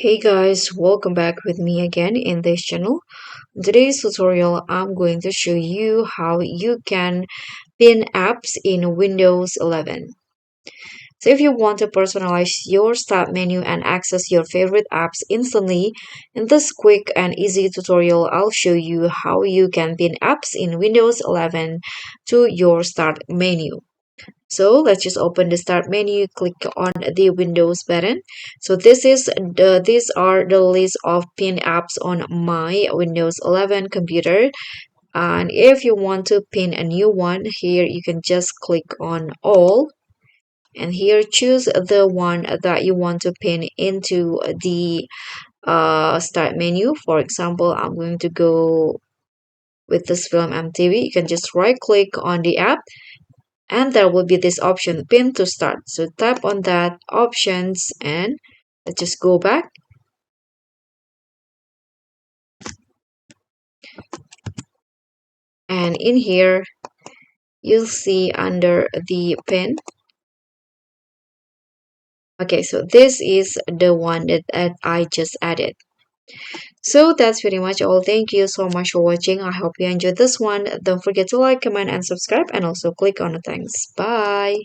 Hey guys, welcome back with me again in this channel. In today's tutorial, I'm going to show you how you can pin apps in Windows 11. So if you want to personalize your start menu and access your favorite apps instantly, in this quick and easy tutorial, I'll show you how you can pin apps in Windows 11 to your start menu. So let's just open the start menu, click on the Windows button. So these are the list of pin apps on my Windows 11 computer. And if you want to pin a new one, here you can just click on all. And here choose the one that you want to pin into the start menu. For example, I'm going to go with this film MTV. You can just right click on the app and there will be this option pin to start, so tap on that options and let's just go back, and in here you'll see under the pin. Okay, so this is the one that I just added. So that's pretty much all. Thank you so much for watching. I hope you enjoyed this one. Don't forget to like, comment, and subscribe, and also click on the thanks. Bye.